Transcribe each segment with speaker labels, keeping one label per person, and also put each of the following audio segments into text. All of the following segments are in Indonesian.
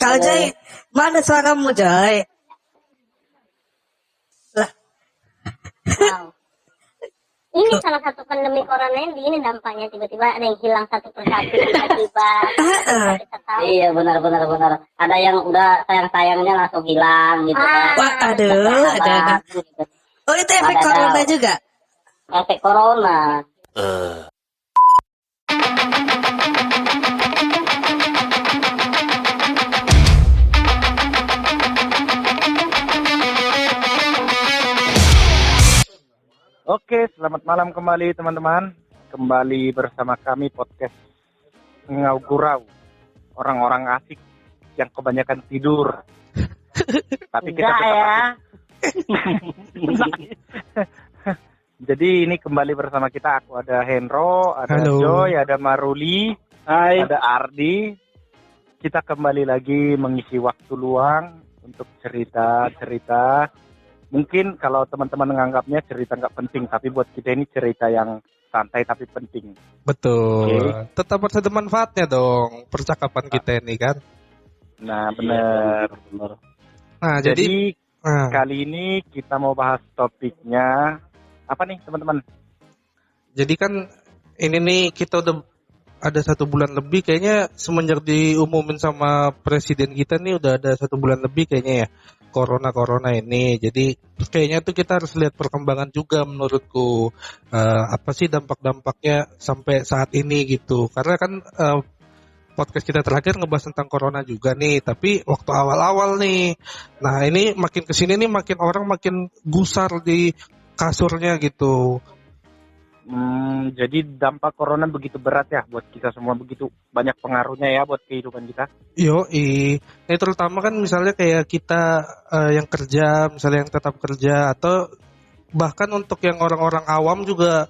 Speaker 1: Kalau Joy, mana suaramu Joy? Lah,
Speaker 2: Wow. Ini salah satu pandemi corona ini dampaknya tiba-tiba ada yang hilang satu persatu tiba-tiba.
Speaker 3: Iya benar. Ada yang udah sayangnya langsung hilang gitu kan.
Speaker 1: wah, aduh, ada.
Speaker 3: Gitu.
Speaker 1: Oh, itu efek corona juga?
Speaker 3: Efek corona.
Speaker 4: Oke, selamat malam kembali teman-teman. Kembali bersama kami podcast Ngaugurau. Orang-orang asik yang kebanyakan tidur. Tapi kita tetap
Speaker 2: ya.
Speaker 4: Jadi ini kembali bersama kita. Aku ada Henro, ada
Speaker 5: Halo.
Speaker 4: Joy, ada Maruli, ada Ardi. Kita kembali lagi mengisi waktu luang untuk cerita-cerita. Mungkin kalau teman-teman menganggapnya cerita nggak penting, tapi buat kita ini cerita yang santai tapi penting.
Speaker 5: Betul.
Speaker 4: Oke.
Speaker 5: Tetap ada manfaatnya dong percakapan kita ini kan.
Speaker 4: Nah, benar.
Speaker 5: Nah, jadi
Speaker 4: Kali ini kita mau bahas topiknya apa nih, teman-teman?
Speaker 5: jadi kan ini nih kita udah ada 1 bulan lebih kayaknya semenjak diumumin sama presiden kita nih udah ada 1 bulan lebih kayaknya ya corona ini. Jadi kayaknya tuh kita harus lihat perkembangan juga menurutku. Apa sih dampak-dampaknya sampai saat ini gitu. Karena kan podcast kita terakhir ngebahas tentang corona juga nih, tapi waktu awal-awal nih. Nah, ini makin kesini nih makin orang makin gusar di kasurnya gitu.
Speaker 4: Jadi dampak corona begitu berat ya buat kita semua, begitu banyak pengaruhnya ya buat kehidupan kita.
Speaker 5: Nah, terutama kan misalnya kayak kita yang kerja, misalnya yang tetap kerja, atau bahkan untuk yang orang-orang awam juga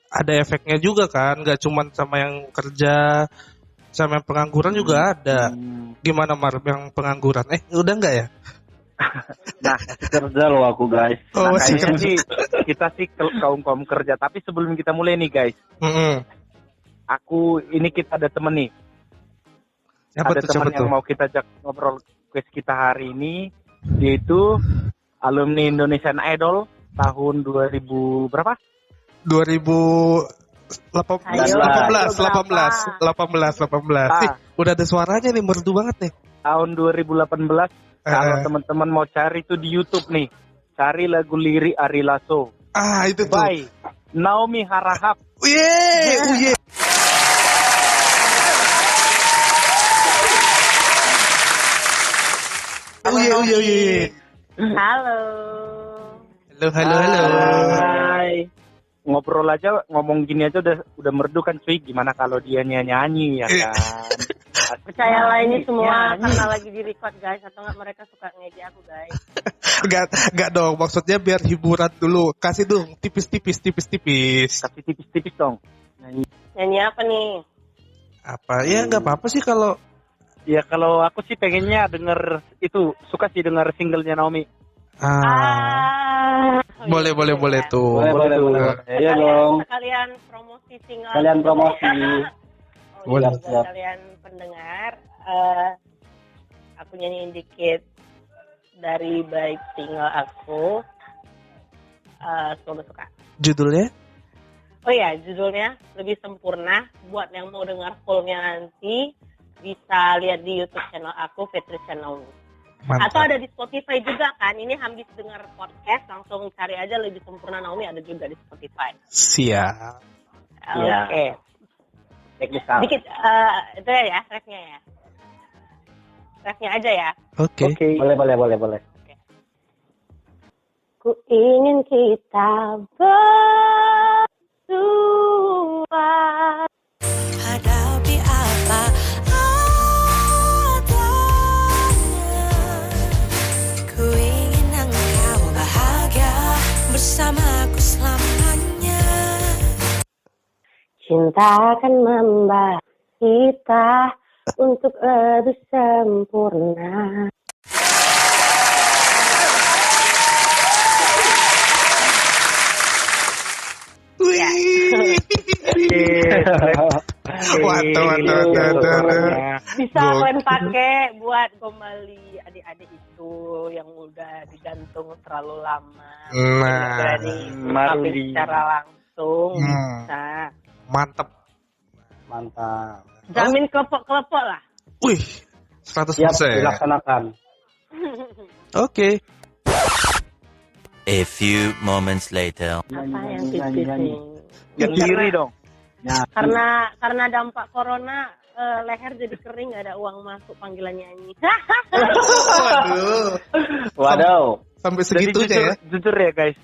Speaker 5: ada efeknya juga kan, nggak cuma sama yang kerja, sama yang pengangguran juga ada. Gimana Mar, yang pengangguran? Udah nggak ya?
Speaker 4: Nah,
Speaker 6: Kerja loh aku guys.
Speaker 5: Oh,
Speaker 4: nah,
Speaker 5: masih
Speaker 4: kayaknya
Speaker 5: kerja.
Speaker 4: sih kita sih kaum kerja. Tapi sebelum kita mulai nih guys, kita ada temen nih. Ada teman yang mau kita ajak ngobrol quiz kita hari ini. Dia itu alumni Indonesian Idol tahun 2000 berapa?
Speaker 5: 18. Udah ada suaranya nih, merdu banget nih.
Speaker 4: Tahun 2018. Kalau teman-teman mau cari tuh di YouTube nih, cari lagu Lirik Ari Lasso.
Speaker 5: Itu tuh.
Speaker 4: By Naomi Harahap.
Speaker 5: Uye. Uye.
Speaker 2: Halo.
Speaker 5: Halo.
Speaker 4: Hai. Ngobrol aja, ngomong gini aja udah merdu kan cuy. Gimana kalau dia nyanyi ya kan?
Speaker 2: Percayalah ini semua karena lagi di record guys, atau nggak mereka suka ngejek aku guys.
Speaker 5: Enggak dong, maksudnya biar hiburan dulu. Kasih dong tipis-tipis.
Speaker 4: Tapi tipis-tipis dong.
Speaker 2: Nyanyi apa nih?
Speaker 5: Apa? Ya enggak apa-apa sih kalau
Speaker 4: aku sih pengennya suka sih denger singlenya Naomi.
Speaker 5: Boleh tuh.
Speaker 6: Boleh. Iya dong.
Speaker 2: Sekalian promosi single.
Speaker 6: Kalian promosi.
Speaker 5: Boleh.
Speaker 2: Buat kalian pendengar, aku nyanyiin dikit dari baik single aku. Semoga suka.
Speaker 5: Judulnya?
Speaker 2: Oh iya, judulnya Lebih Sempurna. Buat yang mau dengar fullnya nanti bisa lihat di YouTube channel aku, Fitri Channel. Atau ada di Spotify juga kan. Ini habis dengar podcast langsung cari aja Lebih Sempurna Naomi, ada juga di Spotify.
Speaker 5: Siap.
Speaker 2: Oke.
Speaker 4: Teknikal.
Speaker 2: Dikit itu ya refnya ya. Refnya aja ya.
Speaker 5: Oke.
Speaker 6: Boleh.
Speaker 2: Ku ingin kita berdua
Speaker 7: hadapi apa adanya. Ku ingin engkau bahagia bersamaku selamanya.
Speaker 2: Cinta akan membawa kita untuk lebih sempurna.
Speaker 5: Wih. Waduh.
Speaker 2: Bisa kalian pakai buat kembali adik-adik itu yang udah digantung terlalu lama.
Speaker 5: Nah,
Speaker 2: Berani
Speaker 4: mari
Speaker 2: ungkapin secara langsung. Bisa.
Speaker 5: mantep.
Speaker 6: Mantap.
Speaker 2: Jamin kelepok-kelepok lah.
Speaker 5: Wih,
Speaker 6: Siap
Speaker 5: 100%.
Speaker 6: dilaksanakan.
Speaker 5: Oke.
Speaker 8: A few moments later.
Speaker 2: Apa yang tipis nih?
Speaker 4: Yang diri dong.
Speaker 2: Karena dampak corona leher jadi kering, gak ada uang masuk panggilan nyanyi.
Speaker 6: Waduh.
Speaker 5: Sampai
Speaker 4: Jadi
Speaker 5: segitunya ya.
Speaker 4: jujur ya guys,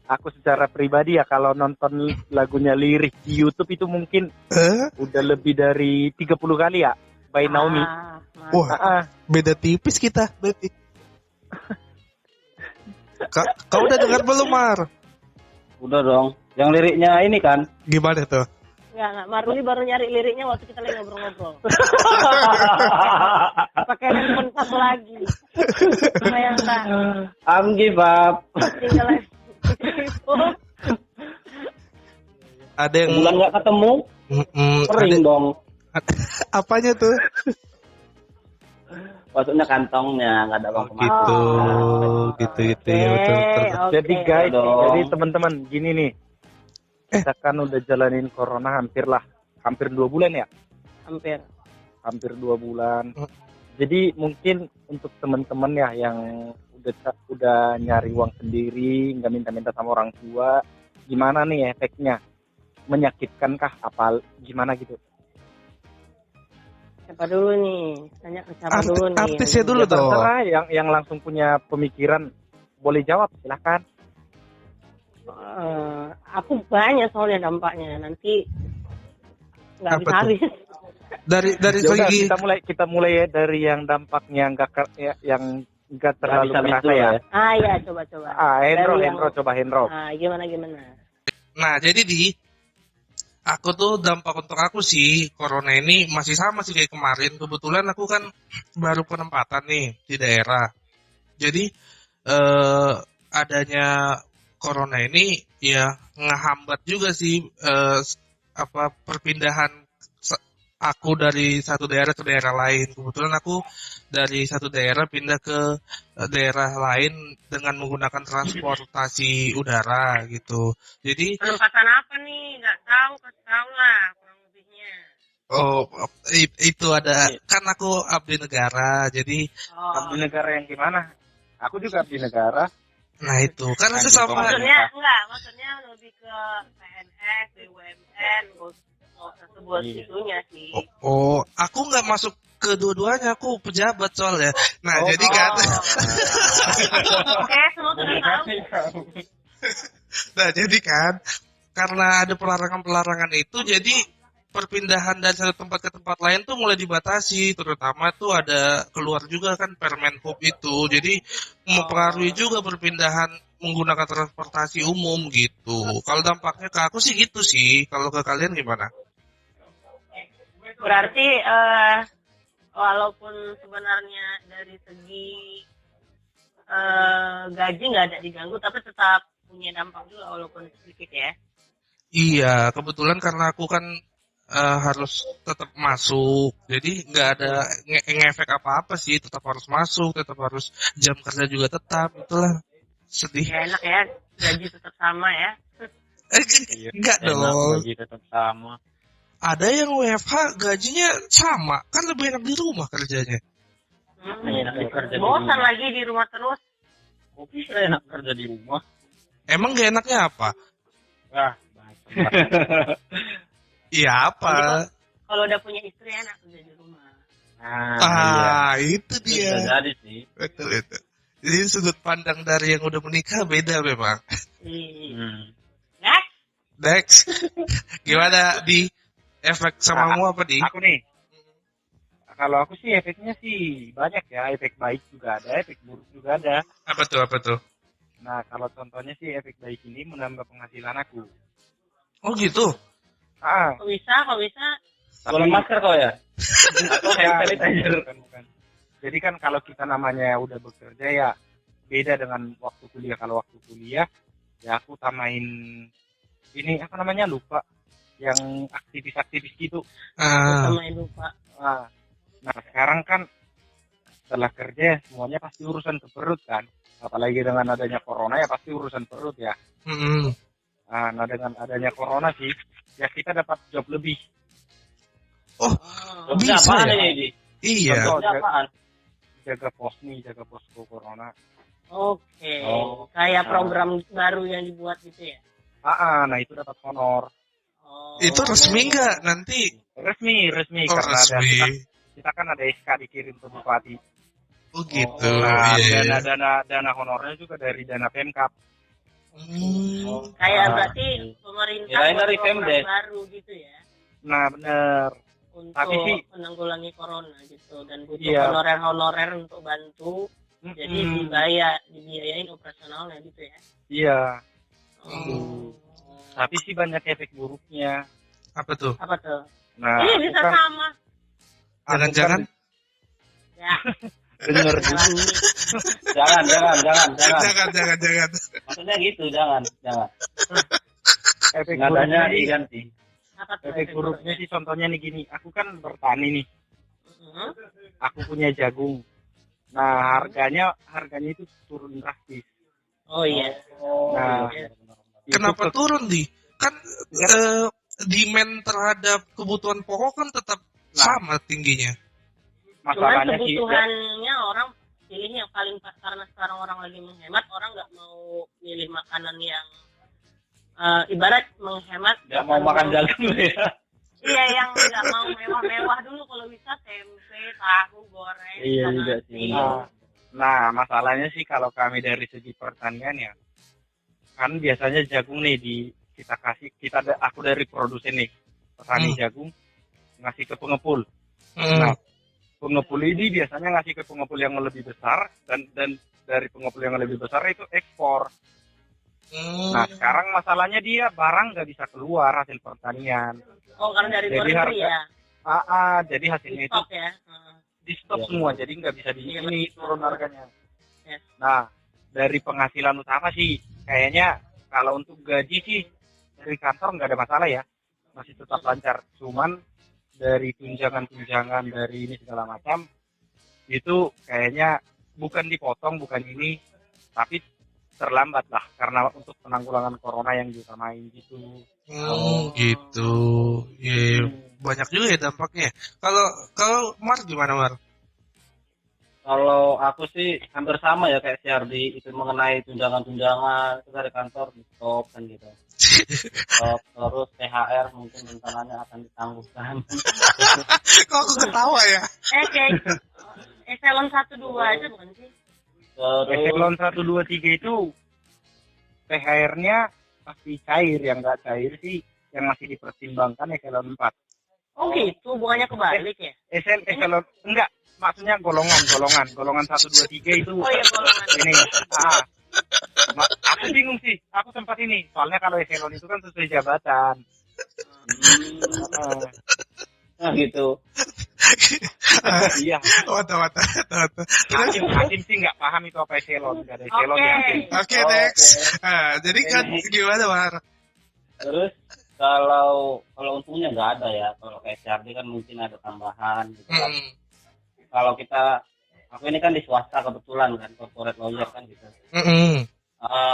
Speaker 4: aku secara pribadi ya kalau nonton lagunya Lirik di YouTube itu mungkin udah lebih dari 30 kali ya, by Naomi.
Speaker 5: Wah,
Speaker 4: Ah,
Speaker 5: beda tipis kita berarti. Kau udah dengar belum, Mar?
Speaker 6: Udah dong. Yang liriknya ini kan.
Speaker 5: Gimana tuh?
Speaker 2: Enggak, Maruli baru nyari liriknya waktu kita lagi ngobrol-ngobrol. Pakai handphone satu lagi. Bayangkan,
Speaker 6: I'm give up.
Speaker 2: tinggal lagi.
Speaker 5: Ada yang
Speaker 6: Bulan nggak ketemu, kering dong.
Speaker 5: apanya tuh?
Speaker 6: Maksudnya kantongnya nggak ada uang kemana.
Speaker 5: Gitu ya, betul.
Speaker 4: Jadi guys,
Speaker 6: Dong.
Speaker 4: jadi teman-teman gini nih, kita kan udah jalanin corona hampir 2 bulan ya, hampir 2 bulan. Jadi mungkin untuk teman-teman ya yang udah nyari uang sendiri, nggak minta-minta sama orang tua, gimana nih efeknya? Menyakitkankah? Apa gimana gitu?
Speaker 2: Siapa dulu nih? Tanya ke siapa dulu nih?
Speaker 5: Artisnya dulu
Speaker 4: Ya,
Speaker 5: dong.
Speaker 4: terserah yang langsung punya pemikiran boleh jawab, silahkan.
Speaker 2: Aku banyak soalnya dampaknya. Nanti nggak
Speaker 5: Apa
Speaker 2: bisa
Speaker 5: tuh?
Speaker 2: habis.
Speaker 5: Dari
Speaker 4: Yaudah,
Speaker 5: segi
Speaker 4: kita mulai ya dari yang dampaknya yang nggak terlalu
Speaker 6: Bisa
Speaker 4: terasa
Speaker 6: dulu
Speaker 4: ya.
Speaker 2: Ya coba.
Speaker 4: Hendro,
Speaker 2: Dari yang-
Speaker 4: coba Hendro.
Speaker 2: Gimana?
Speaker 5: Nah, jadi aku tuh dampak untuk aku sih corona ini masih sama sih kayak kemarin. Kebetulan aku kan baru penempatan nih di daerah. Jadi adanya corona ini ya ngehambat juga sih perpindahan aku dari satu daerah ke daerah lain. Kebetulan aku dari satu daerah pindah ke daerah lain dengan menggunakan transportasi udara gitu. Jadi
Speaker 2: Penempatan apa nih? Nggak tahu, kasih tahu lah kurang lebihnya.
Speaker 5: itu ada kan aku abdi negara. Jadi
Speaker 4: Abdi negara yang gimana? Aku juga abdi negara.
Speaker 5: nah itu karena sesama
Speaker 2: Maksudnya lebih ke PNS, BUMN, sebut itunya sih.
Speaker 5: aku nggak masuk ke dua-duanya, aku pejabat soalnya. Nah, jadi kan
Speaker 2: Oke, semua sudah tahu.
Speaker 5: nah, jadi kan karena ada pelarangan-pelarangan itu, jadi perpindahan dari satu tempat ke tempat lain tuh mulai dibatasi, terutama tuh ada keluar juga kan Permen Hub itu. Jadi mempengaruhi juga perpindahan menggunakan transportasi umum gitu. Kalau dampaknya ke aku sih gitu sih. Kalau ke kalian gimana?
Speaker 2: Berarti walaupun sebenarnya dari segi gaji nggak ada diganggu, tapi tetap punya dampak juga walaupun sedikit ya.
Speaker 5: Iya, kebetulan karena aku kan harus tetap masuk, jadi nggak ada ngefek apa-apa sih. Tetap harus masuk, tetap harus jam kerja juga tetap. Itulah sedih.
Speaker 2: Ya enak ya, gaji tetap sama ya.
Speaker 5: Enggak dong.
Speaker 4: Gaji tetap sama.
Speaker 5: Ada yang WFH gajinya sama, kan lebih enak di rumah kerjanya.
Speaker 2: Bosan lagi di rumah terus.
Speaker 4: Kok bisa enak kerja di rumah?
Speaker 5: Emang gak enaknya apa?
Speaker 4: Wah,
Speaker 5: Iya apa?
Speaker 2: Kalau udah punya istri enak kerja di rumah.
Speaker 5: Itu dia.
Speaker 4: jadi sih.
Speaker 5: Betul itu. Jadi sudut pandang dari yang udah menikah beda memang. Next. Gimana di efek samamu apa di?
Speaker 4: Aku nih. Kalau aku sih efeknya sih banyak ya. Efek baik juga ada, efek buruk juga ada.
Speaker 5: Apa tuh?
Speaker 4: Nah, kalau contohnya sih efek baik ini menambah penghasilan aku.
Speaker 5: Oh gitu.
Speaker 2: Kok bisa?
Speaker 6: Jualan masker kau ya?
Speaker 4: Bukan. Jadi kan kalau kita namanya udah bekerja ya beda dengan waktu kuliah. Kalau waktu kuliah ya aku tamain ini apa namanya lupa yang aktivis gitu.
Speaker 2: Sama lupa.
Speaker 4: Nah, Nah sekarang kan setelah kerja semuanya pasti urusan ke perut kan. Apalagi dengan adanya corona ya pasti urusan perut ya.
Speaker 5: Mm-mm.
Speaker 4: Nah dengan adanya corona sih ya kita dapat job lebih.
Speaker 5: Oh,
Speaker 6: Jobnya
Speaker 5: bisa
Speaker 6: apaan
Speaker 5: ya?
Speaker 6: ini, Di?
Speaker 5: Iya.
Speaker 4: Contoh
Speaker 6: Jobnya apaan?
Speaker 4: jaga pos nih, jaga posko corona.
Speaker 2: Oke,
Speaker 6: Oh.
Speaker 2: kayak program baru yang dibuat gitu ya?
Speaker 4: Nah itu dapat honor.
Speaker 2: Oh.
Speaker 5: Itu resmi nggak nanti?
Speaker 4: Resmi
Speaker 5: Oh,
Speaker 4: karena ada
Speaker 5: resmi.
Speaker 4: kita kan ada SK dikirim ke bupati.
Speaker 5: Oh gitu.
Speaker 4: Nah,
Speaker 5: Iya.
Speaker 4: dana honornya juga dari dana Pemkap.
Speaker 2: Kayak
Speaker 4: Ah.
Speaker 2: berarti pemerintah
Speaker 6: Kirain
Speaker 2: buat
Speaker 6: dari
Speaker 2: program
Speaker 6: Pemdes.
Speaker 2: baru gitu ya?
Speaker 4: Nah, bener.
Speaker 2: Untuk
Speaker 4: Tapi sih
Speaker 2: menanggulangi corona gitu dan butuh
Speaker 4: Iya.
Speaker 2: honorer untuk bantu. Jadi dibiayain operasionalnya gitu ya?
Speaker 4: Iya.
Speaker 2: Oh.
Speaker 4: Tapi sih banyak efek buruknya.
Speaker 5: Apa tuh?
Speaker 2: Apa tuh?
Speaker 4: Nah,
Speaker 2: Ini
Speaker 4: aku
Speaker 2: bisa
Speaker 4: kan-
Speaker 2: sama.
Speaker 5: Jangan-jangan?
Speaker 2: Ya.
Speaker 4: denger dulu.
Speaker 6: Jangan.
Speaker 5: Jangan.
Speaker 6: Maksudnya gitu, jangan.
Speaker 4: Efek
Speaker 6: Nadanya
Speaker 4: buruknya sih,
Speaker 6: diganti.
Speaker 2: Apa tuh?
Speaker 4: efek buruknya sih contohnya nih gini. Aku kan bertani nih.
Speaker 2: Mhm.
Speaker 4: Aku punya jagung. Nah, harganya itu turun drastis.
Speaker 2: Oh iya.
Speaker 4: Nah, itu
Speaker 5: Kenapa
Speaker 4: ke-
Speaker 5: turun di? Kan demand terhadap kebutuhan pokok kan tetap sama tingginya.
Speaker 2: Cuman
Speaker 4: masalahnya sih
Speaker 2: kebutuhannya orang pilih yang paling pas karena sekarang orang lagi menghemat, orang nggak mau milih makanan yang ibarat menghemat.
Speaker 6: Nggak mau makan jagung ya.
Speaker 2: Iya, yang nggak mau mewah-mewah dulu kalau bisa tempe, tahu, goreng,
Speaker 6: Iya
Speaker 2: ikan
Speaker 6: juga
Speaker 2: asin.
Speaker 6: sih.
Speaker 4: Nah, masalahnya sih kalau kami dari segi pertanian ya, kan biasanya jagung nih aku dari produsen nih, petani jagung ngasih ke pengepul. Nah, pengepul ini biasanya ngasih ke pengepul yang lebih besar dan dari pengepul yang lebih besar itu ekspor. Nah, sekarang masalahnya dia barang nggak bisa keluar hasil pertanian.
Speaker 2: Oh, karena dari luar
Speaker 4: Jadi
Speaker 2: negeri
Speaker 4: harga-
Speaker 2: ya?
Speaker 4: Jadi hasilnya itu
Speaker 2: Stok ya?
Speaker 4: di stop semua, jadi nggak bisa
Speaker 2: Iya,
Speaker 4: ini turun harganya.
Speaker 2: Yes.
Speaker 4: Nah, dari penghasilan utama sih, kayaknya kalau untuk gaji sih dari kantor nggak ada masalah ya, masih tetap lancar. Cuman dari tunjangan dari ini segala macam, itu kayaknya bukan dipotong, bukan ini, tapi terlambat lah karena untuk penanggulangan corona yang diutamain gitu.
Speaker 5: Gitu. Iya, banyak juga ya dampaknya. Kalau Mar gimana, Mar?
Speaker 6: Kalau aku sih hampir sama ya kayak si Ardi, itu mengenai tunjangan itu dari kantor di stop kan gitu. Stop, terus THR mungkin rencananya akan ditangguhkan.
Speaker 5: Kok aku ketawa ya?
Speaker 2: Kayak eselon 1-2 aja bukan sih?
Speaker 6: Terus
Speaker 4: Eselon 1, 2, 3 itu THR-nya pasti cair, yang nggak cair sih yang masih dipertimbangkan eselon 4.
Speaker 2: Oh gitu, bukannya kebalik ya?
Speaker 4: Eselon enggak, maksudnya golongan 1, 2, 3 itu
Speaker 2: Oh iya, golongan.
Speaker 4: ini. Aku bingung sih, aku sempat ini. Soalnya kalau eselon itu kan sesuai jabatan.
Speaker 6: nah gitu.
Speaker 4: Iya.
Speaker 5: Wata.
Speaker 4: Hakim sih nggak paham itu apa eselon, nggak ada eselon
Speaker 2: Oke.
Speaker 4: ya.
Speaker 5: Oke, next. Nah, jadi kan gimana, Mar?
Speaker 6: Terus kalau untungnya nggak ada ya. Kalau kayak CRD kan mungkin ada tambahan gitu kan. Kalau aku ini kan di swasta kebetulan kan, corporate lawyer kan gitu.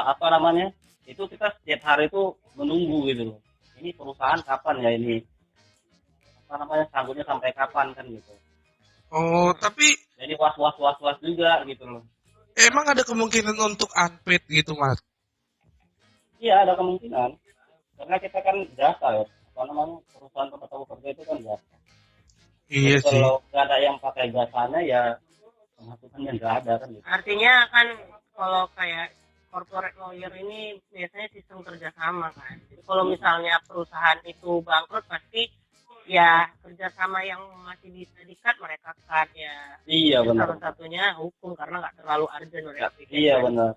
Speaker 6: Apa namanya? Itu kita setiap hari itu menunggu gitu loh. Ini perusahaan kapan ya ini? Apa namanya, sanggupnya sampai kapan kan gitu.
Speaker 5: Oh, tapi
Speaker 6: Jadi was juga gitu loh.
Speaker 5: emang ada kemungkinan untuk unpaid gitu, Mas?
Speaker 6: Iya, ada kemungkinan. Karena kita kan jasa ya. Apa namanya, perusahaan tempat aku kerja itu kan jasa.
Speaker 5: Iya
Speaker 6: Jadi
Speaker 5: sih.
Speaker 6: kalau nggak ada yang pakai jasanya ya pemasukannya nggak ada kan gitu.
Speaker 2: Artinya kan kalau kayak corporate lawyer ini biasanya sistem kerjasama kan. Jadi kalau misalnya perusahaan itu bangkrut pasti ya kerjasama yang masih bisa di-cut mereka cut ya.
Speaker 6: Iya
Speaker 2: Itu
Speaker 6: benar.
Speaker 2: salah satunya hukum karena nggak terlalu urgent mereka pikir.
Speaker 6: Iya benar.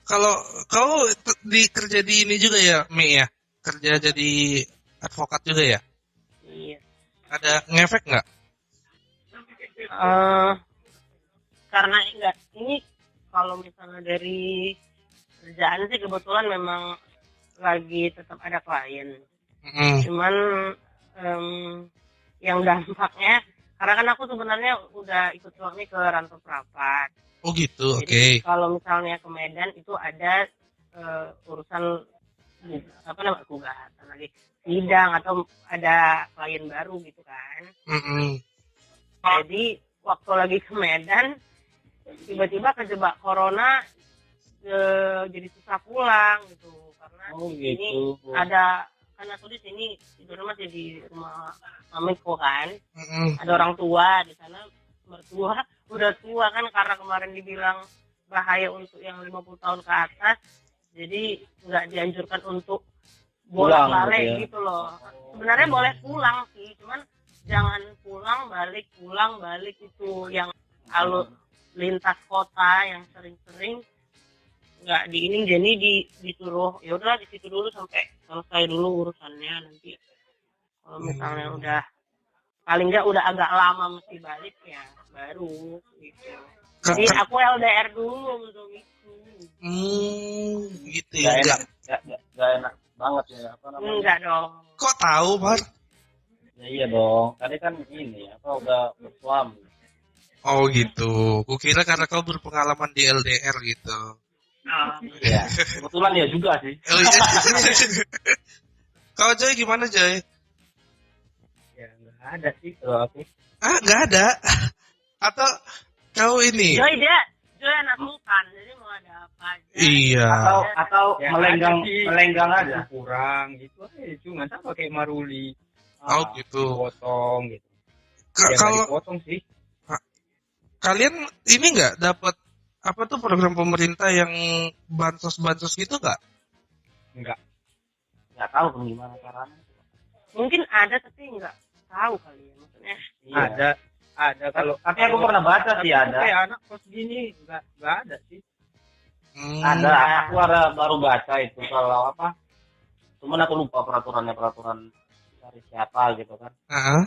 Speaker 5: Kalau kau kerja di ini juga ya, Mei ya? Kerja jadi advokat juga ya?
Speaker 2: Iya.
Speaker 5: Ada ngefek nggak?
Speaker 2: Karena enggak ini kalau misalnya dari kerjaan sih kebetulan memang lagi tetap ada klien. Cuman yang dampaknya, karena kan aku sebenarnya udah ikut suami ke Rantau Prapat.
Speaker 5: Oh gitu, oke.
Speaker 2: Jadi kalau misalnya ke Medan itu ada urusan gugatan lagi, sidang atau ada klien baru gitu kan. Jadi waktu lagi ke Medan tiba-tiba kejebak corona, jadi susah pulang gitu karena ini ada, kan aku di sini tidurnya masih di rumah mamiku kan. Ada orang tua di sana, mertua udah tua kan, karena kemarin dibilang bahaya untuk yang 50 tahun ke atas, jadi nggak dianjurkan untuk bolak-balik gitu loh. Sebenarnya boleh pulang sih, cuman jangan pulang balik itu yang kalau lintas kota yang sering-sering nggak diining, jadi disuruh ya udah di situ dulu sampai selesai dulu urusannya, nanti kalau misalnya udah paling nggak udah agak lama mesti balik ya baru gitu. Jadi aku LDR dulu belum itu.
Speaker 5: Gitu ya.
Speaker 6: Gak enak banget ya, apa namanya?
Speaker 2: Enggak dong.
Speaker 5: Kok tahu, Pak?
Speaker 6: Ya iya dong. Tadi kan ini apa udah bersuami.
Speaker 5: Oh gitu. Kukira karena kau berpengalaman di LDR gitu.
Speaker 6: Iya. Kebetulan ya juga sih.
Speaker 5: Oh, iya. Kau Joy gimana Joy?
Speaker 6: Ya nggak ada sih kalau aku.
Speaker 5: Nggak ada. Atau kau ini?
Speaker 2: Joy anak sultan, jadi mau ada apa aja.
Speaker 5: Iya.
Speaker 6: Atau ya, melenggang aja.
Speaker 9: Kurang gitu aja, cuma sama kayak maruli.
Speaker 5: Oh gitu.
Speaker 9: Potong gitu.
Speaker 5: Kalau
Speaker 9: dipotong sih.
Speaker 5: Kalian ini nggak dapat apa tuh program pemerintah yang bansos gitu nggak?
Speaker 6: Nggak tahu gimana caranya.
Speaker 2: Mungkin ada tapi nggak tahu kali ya, maksudnya.
Speaker 9: Iya. Ada kalau
Speaker 6: tapi aku pernah baca sih ada.
Speaker 9: Kayak anak kos gini nggak ada sih.
Speaker 6: Ada, aku baru baca itu kalau apa. Cuman aku lupa peraturan dari siapa gitu kan.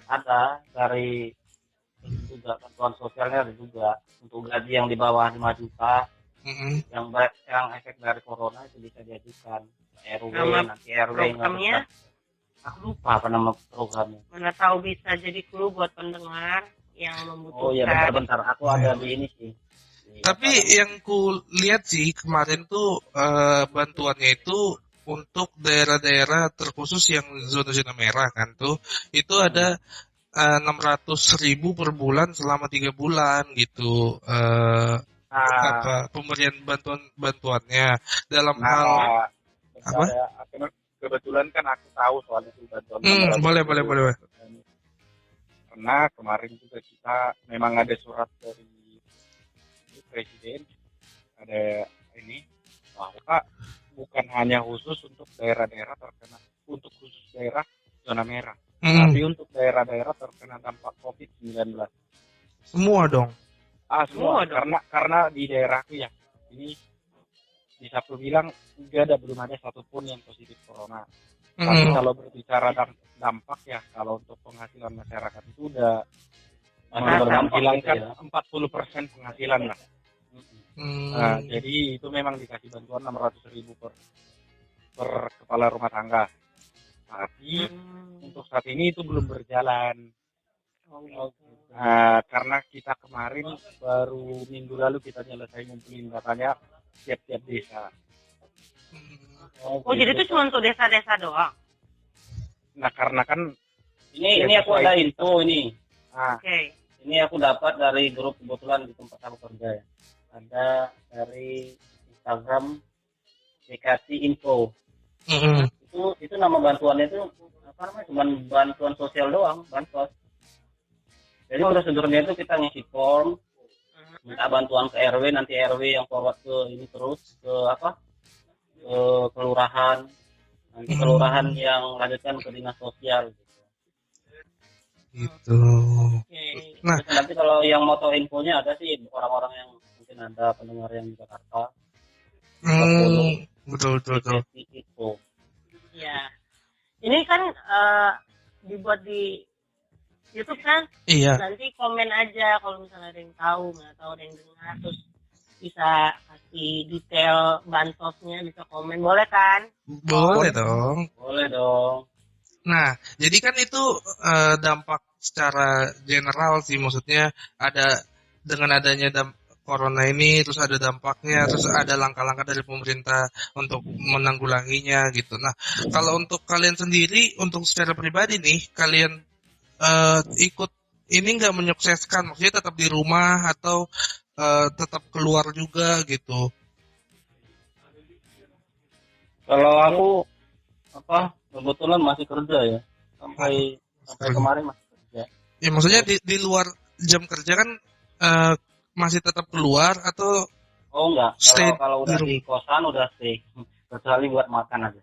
Speaker 6: Ada dari juga bantuan sosialnya, ada juga untuk gaji yang di bawah 5 juta. Yang efek dari corona itu bisa diajukan RW, nanti RW
Speaker 2: programnya.
Speaker 6: Aku lupa apa nama programnya.
Speaker 2: Mana tahu bisa jadi clue buat pendengar yang membutuhkan.
Speaker 6: Oh iya, bentar, aku ada di ini sih.
Speaker 5: Tapi yang ku lihat sih kemarin tuh bantuannya itu untuk daerah-daerah terkhusus yang zona merah kan tuh, itu ada 600.000 per bulan selama 3 bulan gitu. Apa pemberian bantuannya dalam hal apa?
Speaker 4: Kebetulan kan aku tahu soal itu bantuan.
Speaker 5: Boleh.
Speaker 4: Karena kemarin juga kita memang ada surat dari Presiden, ada ini bahwa bukan hanya khusus untuk daerah-daerah terkena, untuk khusus daerah zona merah, tapi untuk daerah-daerah terkena dampak COVID-19.
Speaker 5: Semua dong.
Speaker 4: Semua dong. Karena di daerahku ya, ini bisa aku bilang belum ada satupun yang positif corona. Tapi kalau berbicara dampak ya, kalau untuk penghasilan masyarakat itu udah menghilangkan 40% penghasilan lah. Nah, jadi itu memang dikasih bantuan 600.000 per kepala rumah tangga. Tapi untuk saat ini itu belum berjalan. Karena kita kemarin baru minggu lalu kita selesai ngumpulin datanya tiap-tiap desa.
Speaker 2: Jadi itu cuma untuk desa-desa doang?
Speaker 4: Nah, karena kan
Speaker 6: ini aku ada info ini.
Speaker 2: Oke.
Speaker 6: Ini aku dapat dari grup kebetulan di tempat aku kerja ya. Ada dari Instagram dikasih info. Itu nama bantuannya itu apa namanya? Cuma bantuan sosial doang, bansos. Jadi prosedurnya itu kita ngisi form, minta bantuan ke RW, nanti RW yang forward ke ini terus ke apa? Ke kelurahan. Nanti kelurahan yang lanjutkan ke dinas sosial
Speaker 5: gitu.
Speaker 6: Nah, terus nanti kalau yang mau tahu infonya ada sih orang-orang yang mungkin ada pendengar yang di Jakarta.
Speaker 5: Betul.
Speaker 2: Ya. Ini kan dibuat di YouTube kan?
Speaker 5: Iya.
Speaker 2: Nanti komen aja kalau misalnya ada yang tahu, nggak tahu ada yang dengar, terus bisa kasih detail bansosnya, bisa komen, boleh kan?
Speaker 5: Boleh dong.
Speaker 6: Boleh dong.
Speaker 5: Nah, jadi kan itu dampak secara general sih, maksudnya ada dengan adanya corona ini, terus ada dampaknya, terus ada langkah-langkah dari pemerintah untuk menanggulanginya gitu. Nah, kalau untuk kalian sendiri, untuk secara pribadi nih, kalian ikut ini nggak menyukseskan, maksudnya tetap di rumah atau tetap keluar juga gitu?
Speaker 6: Kalau aku kebetulan masih kerja ya, sampai kemarin masih kerja.
Speaker 5: Ya maksudnya di luar jam kerja kan masih tetap keluar atau
Speaker 6: Oh enggak,
Speaker 5: stay
Speaker 6: kalau udah di kosan udah stay, kecuali buat makan aja.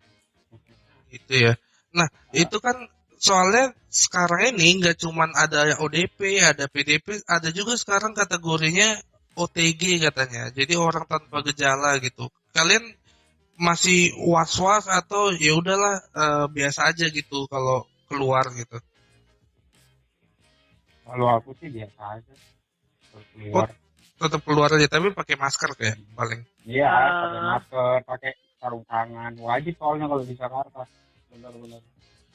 Speaker 5: gitu ya. Nah, itu kan soalnya sekarang ini nggak cuman ada ODP, ada PDP, ada juga sekarang kategorinya OTG katanya. Jadi orang tanpa gejala gitu. Kalian masih was-was atau ya udahlah biasa aja gitu kalau keluar gitu?
Speaker 9: Kalau aku sih biasa aja. Keluar.
Speaker 5: Tetap keluar aja tapi pakai masker kayak paling.
Speaker 9: Iya, pakai masker, pakai sarung tangan. Wajib soalnya kalau di Jakarta.
Speaker 6: Benar-benar.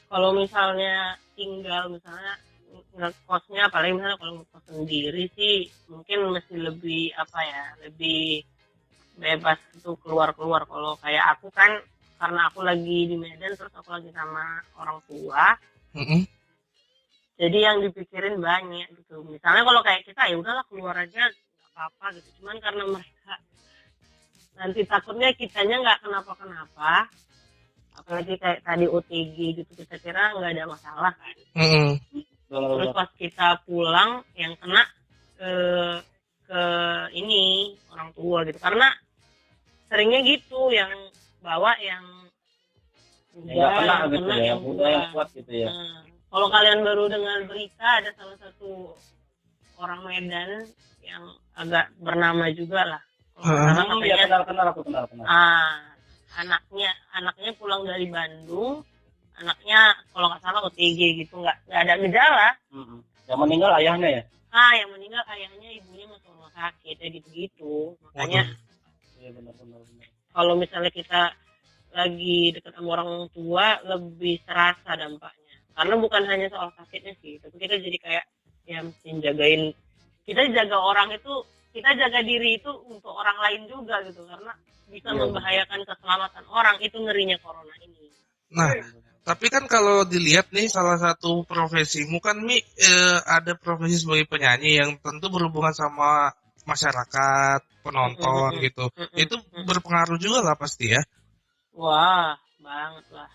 Speaker 2: Kalau misalnya tinggal misalnya ngekosnya, apalagi misalnya kalau ngekos sendiri sih mungkin mesti lebih lebih bebas tuh keluar-keluar. Kalau kayak aku kan karena aku lagi di Medan, terus aku lagi sama orang tua, jadi yang dipikirin banyak gitu. Misalnya kalau kayak kita ya udahlah keluar aja nggak apa-apa gitu, cuman karena mereka nanti takutnya kitanya nggak kenapa-kenapa, apalagi kayak tadi OTG gitu, kita kira nggak ada masalah kan. Terus pas kita pulang yang kena ke ini orang tua gitu, karena seringnya gitu yang bawa yang
Speaker 6: kena gitu ya, yang kuat gitu ya.
Speaker 2: Kalau kalian baru dengar berita ada salah satu orang Medan yang agak bernama juga lah.
Speaker 6: Kenal.
Speaker 2: Anaknya pulang dari Bandung, anaknya kalau nggak salah OTG gitu, nggak ada gejala.
Speaker 6: Yang meninggal ayahnya ya?
Speaker 2: Yang meninggal ayahnya, ibunya masuk rumah sakit, ya gitu. Makanya kalau misalnya kita lagi dekat sama orang tua lebih terasa dampaknya. Karena bukan hanya soal sakitnya sih, tapi kita jadi kayak ya mesti jagain. Kita jaga orang itu, kita jaga diri itu untuk orang lain juga gitu, karena bisa membahayakan keselamatan orang. Itu ngerinya corona ini.
Speaker 5: Nah, tapi kan kalau dilihat nih salah satu profesimu kan ada profesi sebagai penyanyi yang tentu berhubungan sama masyarakat, penonton gitu. Itu berpengaruh juga lah pasti ya.
Speaker 2: Wah, banget lah.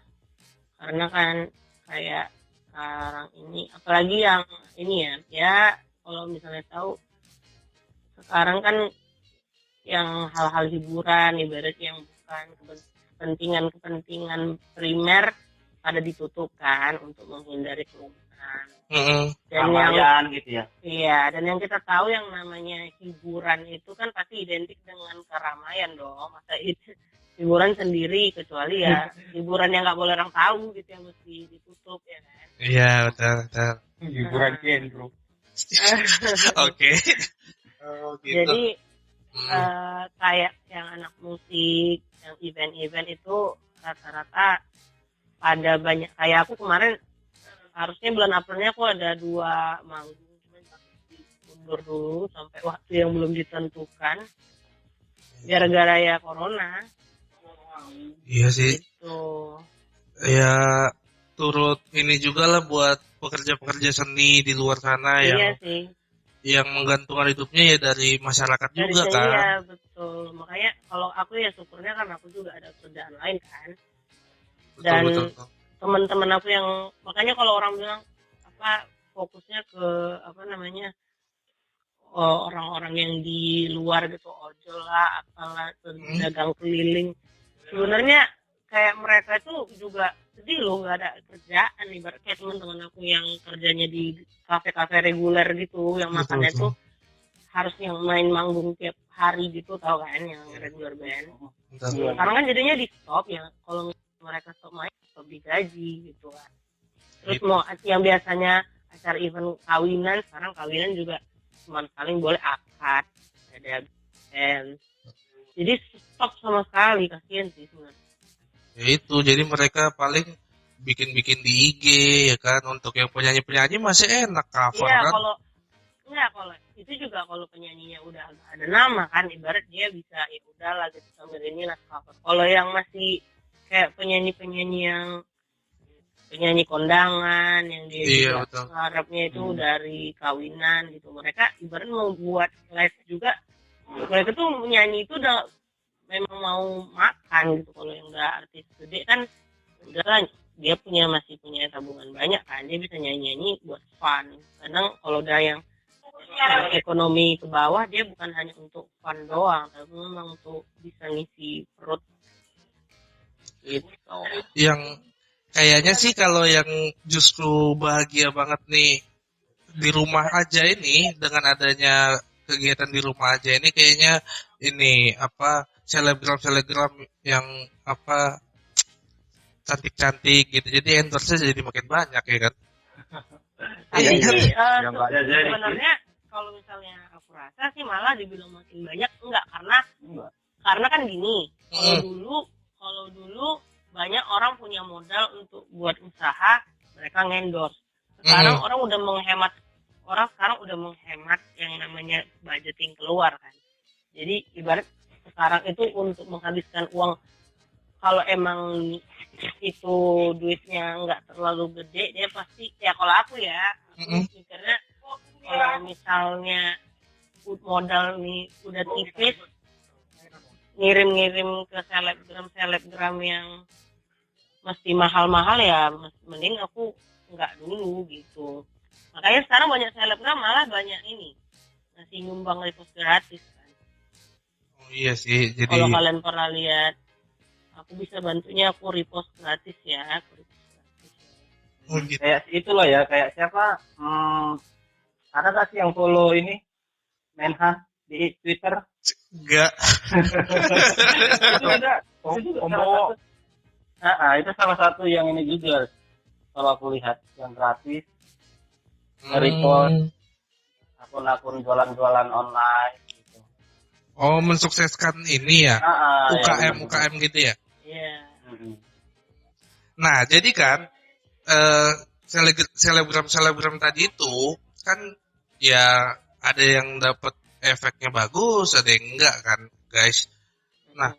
Speaker 2: Karena kan kayak sekarang ini, apalagi yang ini ya kalau misalnya tahu sekarang kan yang hal-hal hiburan, ibarat yang bukan kepentingan primer pada ditutupkan untuk menghindari kerumunan. Dan yang
Speaker 6: gitu ya.
Speaker 2: Iya, dan yang kita tahu yang namanya hiburan itu kan pasti identik dengan keramaian dong. Masa itu hiburan sendiri, kecuali ya hiburan yang nggak boleh orang tahu gitu yang mesti ditutup ya kan.
Speaker 5: Iya, betul.
Speaker 9: Hiburan bro.
Speaker 5: Oke. Gitu.
Speaker 2: Jadi kayak yang anak musik, yang event-event itu rata-rata ada banyak. Kayak aku kemarin harusnya bulan Aprilnya aku ada 2 manggung, cuma mundur dulu sampai waktu yang belum ditentukan gara-gara ya corona.
Speaker 5: Iya sih.
Speaker 2: Gitu.
Speaker 5: Ya turut ini juga lah buat pekerja-pekerja seni di luar sana yang menggantungkan hidupnya ya dari masyarakat dari juga kan.
Speaker 2: Iya betul. Makanya kalau aku ya syukurnya kan aku juga ada kerjaan lain kan. Dan betul. Teman-teman aku yang makanya kalau orang bilang fokusnya ke orang-orang yang di luar gitu, ojol lah, apalah, dagang keliling. Sebenarnya kayak mereka itu juga sedih loh, nggak ada kerjaan nih. Kayak teman-teman aku yang kerjanya di kafe-kafe reguler gitu, yang makannya tuh harus yang main manggung tiap hari gitu, tau kan, yang regular band. Sekarang kan jadinya di stop ya, kalau mereka stop main, stop digaji gitu kan. Terus mau yang biasanya acara event kawinan, sekarang kawinan juga cuma paling boleh akad, ada band. Jadi stop sama sekali, kasihan sih sebenarnya.
Speaker 5: Ya itu, jadi mereka paling bikin di IG ya kan. Untuk yang penyanyi masih enak cover
Speaker 2: Iya,
Speaker 5: kan.
Speaker 2: kalau itu juga kalau penyanyinya udah ada nama kan, ibarat dia bisa ya udah lah gitu sambil ini lah cover. Kalau yang masih kayak penyanyi yang penyanyi kondangan yang dia
Speaker 5: Iya,
Speaker 2: juga
Speaker 5: betul.
Speaker 2: harapnya itu dari kawinan gitu, mereka ibarat mau buat live juga, mereka tuh menyanyi itu udah memang mau makan gitu. Kalau yang udah artis gede kan udah lah, dia masih punya tabungan banyak kan, dia bisa nyanyi buat fun. Kadang kalau udah yang ekonomi ke bawah, dia bukan hanya untuk fun doang, tapi memang untuk bisa ngisi perut gitu.
Speaker 5: Yang kayaknya sih kalau yang justru bahagia banget nih di rumah aja ini, dengan adanya kegiatan di rumah aja ini, kayaknya ini apa, selebgram yang apa cantik-cantik gitu, jadi endorse-nya jadi makin banyak ya kan.
Speaker 2: Tapi sih
Speaker 4: Yang nggak ada jadi.
Speaker 2: sebenarnya kalau misalnya aku rasa sih malah dibilang makin banyak enggak, karena kan gini, kalau dulu banyak orang punya modal untuk buat usaha, mereka ngendorse. Sekarang orang sekarang udah menghemat yang namanya budgeting keluar kan. Jadi ibarat sekarang itu untuk menghabiskan uang, kalau emang itu duitnya nggak terlalu gede, dia pasti ya, kalau aku mikirnya kalau misalnya modal nih udah tipis, ngirim ke selebgram yang mesti mahal-mahal ya, mending aku nggak dulu gitu. Makanya sekarang banyak selebgram malah banyak ini ngasih nyumbang repost gratis kan.
Speaker 5: Oh iya sih, jadi
Speaker 2: Kalau kalian pernah lihat, aku bisa bantunya, aku repost gratis ya.
Speaker 5: oh gitu.
Speaker 6: Kayak itu loh ya, kayak siapa? Ada nggak sih yang follow ini Menhan di Twitter?
Speaker 5: Enggak.
Speaker 6: Itu ada. Itu salah satu. Itu salah satu yang ini juga. Kalau aku lihat yang gratis, repost akun-akun jualan-jualan online. Gitu.
Speaker 5: Oh, mensukseskan ini ya, UKM gitu ya.
Speaker 2: Iya.
Speaker 5: Nah, jadi kan selebgram tadi itu kan ya ada yang dapat efeknya bagus, ada yang enggak kan, guys. Nah,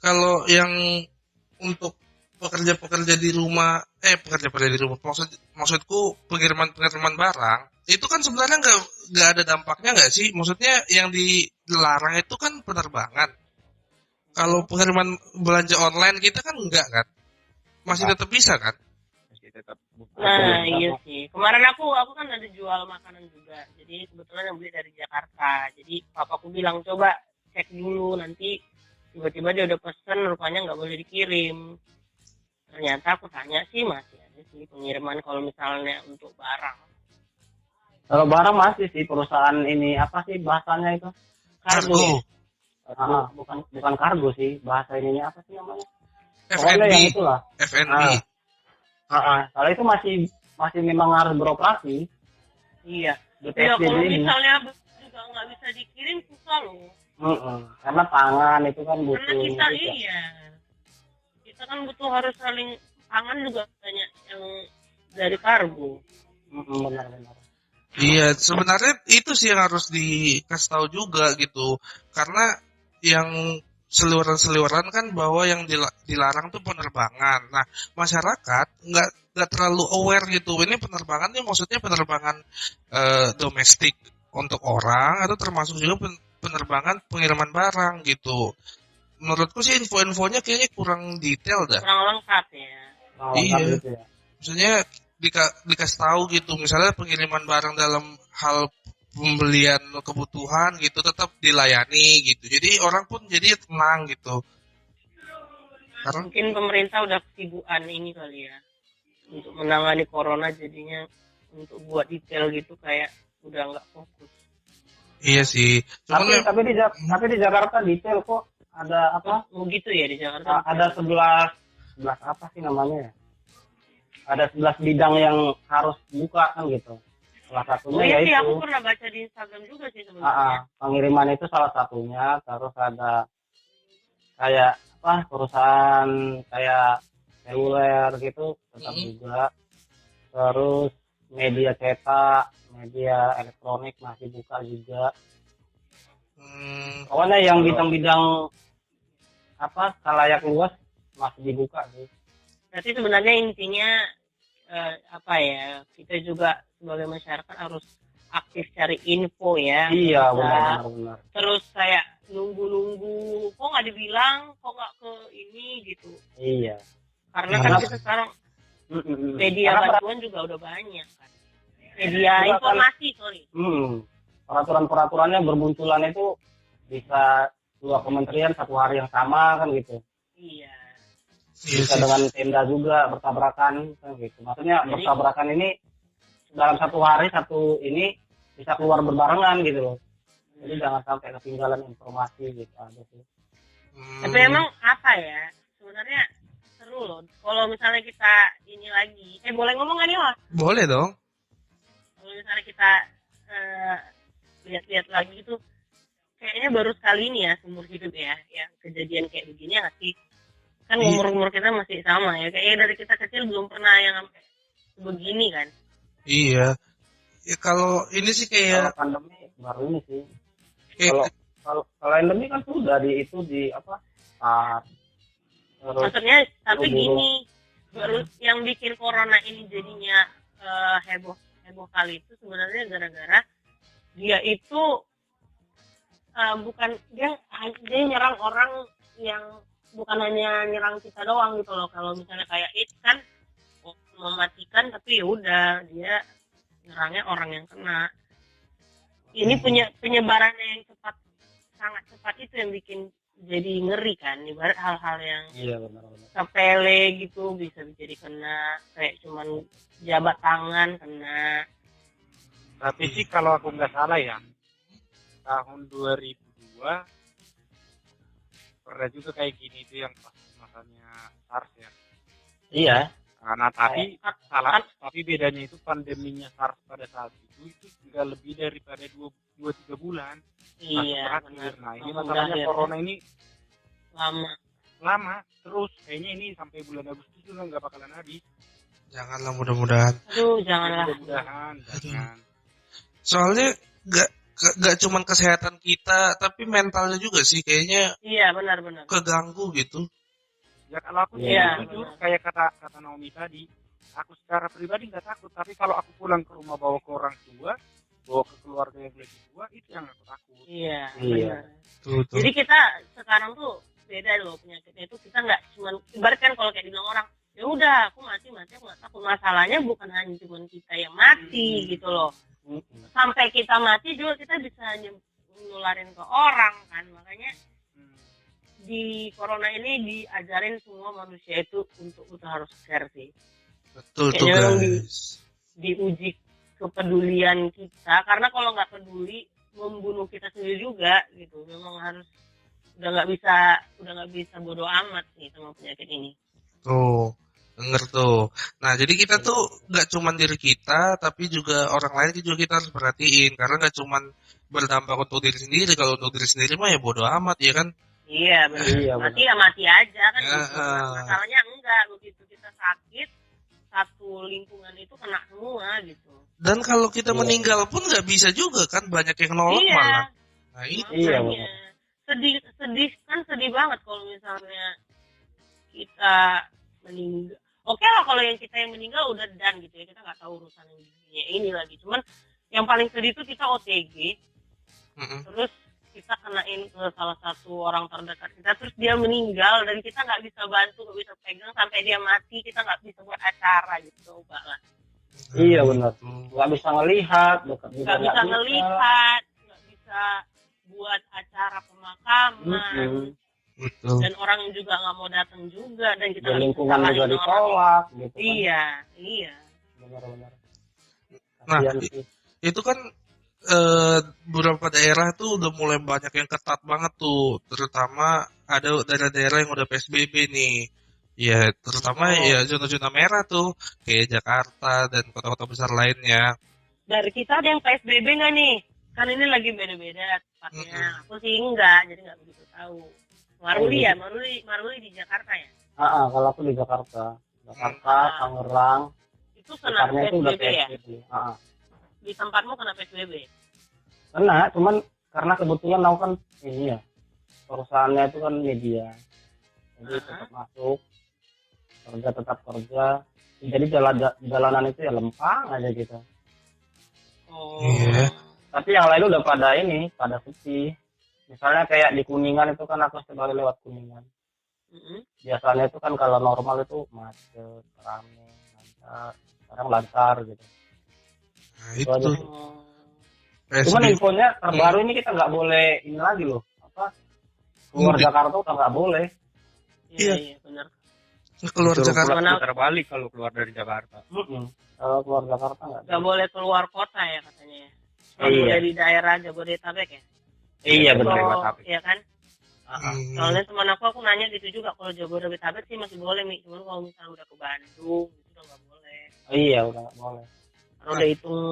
Speaker 5: kalau yang untuk pekerja di rumah, maksudku pengiriman barang itu kan sebenarnya nggak ada dampaknya nggak sih? Maksudnya yang dilarang itu kan penerbangan. Kalau pengiriman belanja online kita kan enggak kan, masih tetap bisa kan?
Speaker 4: Masih tetap buka.
Speaker 2: Nah, iya sih. Kemarin aku kan ada jual makanan juga. Jadi kebetulan yang beli dari Jakarta. Jadi papaku bilang coba cek dulu, nanti tiba-tiba dia udah pesen, rupanya nggak boleh dikirim. Ternyata aku tanya sih masih ada sih pengiriman kalau misalnya untuk barang.
Speaker 6: Kalau barang masih sih, perusahaan ini apa sih bahasanya itu?
Speaker 5: Kargo.
Speaker 6: Bukan kargo sih, bahasa ininya apa sih namanya?
Speaker 5: FNB.
Speaker 6: Yang itulah.
Speaker 5: FNB.
Speaker 6: Kalau itu masih memang harus beroperasi.
Speaker 2: Iya.
Speaker 6: Di
Speaker 2: Ya,
Speaker 6: PSBB
Speaker 2: kalau
Speaker 6: ini.
Speaker 2: misalnya juga nggak bisa dikirim, susah loh.
Speaker 6: Karena pangan itu kan butuh.
Speaker 2: Karena kita
Speaker 6: juga.
Speaker 2: kita kan butuh, harus saling pangan juga banyak yang dari kargo.
Speaker 6: Benar-benar.
Speaker 5: Iya, sebenarnya itu sih yang harus dikasih tahu juga gitu. Karena yang seliweran kan bahwa yang dilarang tuh penerbangan. Nah, masyarakat nggak terlalu aware gitu. Ini penerbangan ini maksudnya penerbangan domestik untuk orang, atau termasuk juga penerbangan pengiriman barang gitu. Menurutku sih info-infonya kayaknya kurang detail dah.
Speaker 2: Kurang lengkap ya.
Speaker 5: Iya.
Speaker 6: Gitu ya.
Speaker 5: Maksudnya dikasih tahu gitu, misalnya pengiriman barang dalam hal pembelian kebutuhan gitu tetap dilayani gitu, jadi orang pun jadi tenang gitu. Karena
Speaker 2: Mungkin pemerintah udah kesibukan ini kali ya untuk menangani corona, jadinya untuk buat detail gitu kayak udah nggak fokus.
Speaker 5: iya sih, cuman
Speaker 6: Tapi di Jakarta detail kok, ada apa?
Speaker 2: Oh gitu ya di Jakarta.
Speaker 6: Ada 11 apa sih namanya ya? Ada 11 bidang yang harus buka kan gitu. Salah satunya
Speaker 2: Oh iya sih,
Speaker 6: yaitu
Speaker 2: aku pernah baca di Instagram juga sih sebenarnya.
Speaker 6: pengiriman itu salah satunya. Terus ada kayak apa, perusahaan kayak seluler gitu tetap juga. Terus media cetak, media elektronik masih buka juga. Pokoknya yang bidang-bidang khalayak luas masih dibuka sih.
Speaker 2: Berarti sebenarnya intinya kita juga sebagai masyarakat harus aktif cari info ya.
Speaker 6: Iya, benar.
Speaker 2: Terus kayak nunggu kok nggak dibilang, kok nggak ke ini gitu.
Speaker 6: Iya.
Speaker 2: Karena kan kita sekarang media bantuan juga udah banyak kan. Media informasi, sorry.
Speaker 6: Peraturan-peraturannya bermunculan itu bisa 2 kementerian satu hari yang sama kan gitu.
Speaker 2: Iya.
Speaker 6: Bisa dengan tenda juga bertabrakan kan gitu. Maksudnya bertabrakan ini dalam satu hari satu ini bisa keluar berbarengan gitu loh. Jadi jangan sampai ketinggalan informasi gitu aja sih.
Speaker 2: Tapi emang sebenarnya seru loh. Kalau misalnya kita ini lagi, boleh ngomong nggak nih Mas?
Speaker 5: Boleh dong.
Speaker 2: Kalau misalnya kita lihat-lihat lagi itu, kayaknya baru sekali ini ya seumur hidup ya, yang kejadian kayak begini nggak sih? Kan umur kita masih sama ya, kayaknya dari kita kecil belum pernah yang sampai begini kan?
Speaker 5: Iya. Ya, kalau ini sih kayak
Speaker 6: kalau pandemi baru ini sih. Kalau endemi kan sudah
Speaker 2: maksudnya tapi gini, baru yang bikin corona ini jadinya heboh kali itu sebenarnya gara-gara dia itu bukan dia nyerang orang yang bukan hanya nyerang kita doang gitu loh. Kalau misalnya kayak itu kan mematikan, tapi ya udah dia nyerangnya orang yang kena. Ini penyebarannya yang sangat cepat itu yang bikin jadi ngeri kan. Ibarat hal-hal yang sepele gitu bisa jadi kena, kayak cuman jabat tangan kena.
Speaker 4: Tapi sih kalau aku nggak salah ya, tahun 2002 pernah juga kayak gini tuh yang pas masanya SARS ya.
Speaker 6: Iya.
Speaker 4: Nah, tapi bedanya itu pandeminya SARS pada saat itu nggak lebih daripada 2-3 bulan.
Speaker 2: Iya.
Speaker 4: Nah, ini masalahnya corona ini lama terus. Kayaknya ini sampai bulan Agustus juga nggak bakalan habis.
Speaker 5: Janganlah, mudah-mudahan.
Speaker 2: Aduh, janganlah.
Speaker 4: Mudah-mudahan. Jangan.
Speaker 5: Soalnya gak cuman kesehatan kita, tapi mentalnya juga sih kayaknya.
Speaker 2: Iya, benar.
Speaker 5: Keganggu gitu.
Speaker 4: Ya kalau aku jujur kayak kata Naomi tadi, aku secara pribadi nggak takut, tapi kalau aku pulang ke rumah bawa ke orang tua, bawa ke keluarga yang lebih tua, itu yang aku takut.
Speaker 2: Iya.
Speaker 5: Tuh.
Speaker 2: Jadi kita sekarang tuh beda loh penyakitnya itu. Kita nggak cuma ibaratkan kalau kayak dibilang orang, ya udah aku mati aku nggak takut. Masalahnya bukan hanya cuma kita yang mati gitu loh. Sampai kita mati juga kita bisa nularin ke orang kan. Makanya di corona ini diajarin semua manusia itu untuk kita harus care sih.
Speaker 5: Betul tuh
Speaker 2: guys. Diuji kepedulian kita, karena kalau nggak peduli membunuh kita sendiri juga gitu. Memang harus udah nggak bisa bodo amat sih sama penyakit ini.
Speaker 5: Tuh, denger tuh. Nah, jadi kita tuh nggak cuma diri kita, tapi juga orang lain juga kita harus perhatiin, karena nggak cuma berdampak untuk diri sendiri. Kalau untuk diri sendiri mah ya bodo amat ya kan.
Speaker 2: Iya benar. Mati aja kan. Masalahnya enggak, begitu kita sakit satu lingkungan itu kena semua gitu.
Speaker 5: Dan kalau kita meninggal pun nggak bisa juga kan, banyak yang nolong malah. Nah itu.
Speaker 6: Iya.
Speaker 2: Sedih banget kalau misalnya kita meninggal. Oke lah kalau yang kita yang meninggal udah dan gitu ya, kita nggak tahu urusan ini lagi. Cuman yang paling sedih itu kita OTG, terus kita kenain ke salah satu orang terdekat kita, terus dia meninggal dan kita nggak bisa bantu, nggak bisa pegang sampai dia mati, kita nggak bisa buat acara gitu, coba lah.
Speaker 6: Iya benar. Nggak bisa ngelihat,
Speaker 2: nggak bisa ngelihat, nggak bisa buat acara pemakaman.
Speaker 5: Betul.
Speaker 2: Dan orang juga nggak mau datang juga, dan kita
Speaker 6: lingkungan juga ditolak gitu kan.
Speaker 2: Iya.
Speaker 6: Benar.
Speaker 5: Nah, itu kan beberapa daerah tuh udah mulai banyak yang ketat banget tuh, terutama ada daerah-daerah yang udah PSBB nih. Ya, terutama ya zona-zona merah tuh, kayak Jakarta dan kota-kota besar lainnya.
Speaker 2: Dari kita ada yang PSBB nggak nih? Kan ini lagi beda-beda tempatnya. Aku sih enggak, jadi nggak begitu tahu. Maruli di Jakarta ya?
Speaker 9: Kalau aku di Jakarta, Tangerang,
Speaker 2: Itu kena
Speaker 9: sekitarnya itu udah
Speaker 2: PSBB ya?
Speaker 9: PSBB.
Speaker 2: Di tempatmu kena PSBB?
Speaker 9: Kena, cuman karena kebetulan aku kan ini ya, perusahaannya itu kan media, jadi tetap masuk, kerja tetap kerja, jadi jalanan itu ya lempang aja gitu.
Speaker 2: Oh.
Speaker 5: Iya.
Speaker 9: Tapi yang lain udah pada sepi. Misalnya kayak di Kuningan itu kan aku setiap hari lewat Kuningan. Biasanya itu kan kalau normal itu macet, rame, lancar. Sekarang lancar gitu.
Speaker 5: Nah,
Speaker 9: Itu
Speaker 5: itu
Speaker 9: aja sih. Cuman
Speaker 5: PSBB.
Speaker 9: infonya terbaru ini kita nggak boleh ini lagi loh. Keluar
Speaker 5: Mudik.
Speaker 9: Jakarta udah nggak boleh.
Speaker 2: Iya,
Speaker 5: Iya.
Speaker 2: benar.
Speaker 5: Keluar
Speaker 4: Disuruh
Speaker 5: Jakarta.
Speaker 4: putar balik kalau keluar dari Jakarta.
Speaker 9: Kalau keluar Jakarta nggak
Speaker 2: Nggak boleh keluar kota ya katanya ya. Cuma
Speaker 9: Iya.
Speaker 2: boleh di daerah Jabodetabek ya.
Speaker 9: Iya
Speaker 2: Kalau-
Speaker 9: benar.
Speaker 2: Iya kan?
Speaker 5: Hmm.
Speaker 2: Soalnya teman aku nanya gitu juga, kalau Jabodetabek sih masih boleh Mi, cuman kalau misalnya udah ke Bandung itu udah nggak boleh.
Speaker 9: Iya udah nggak boleh.
Speaker 2: Karena udah hitung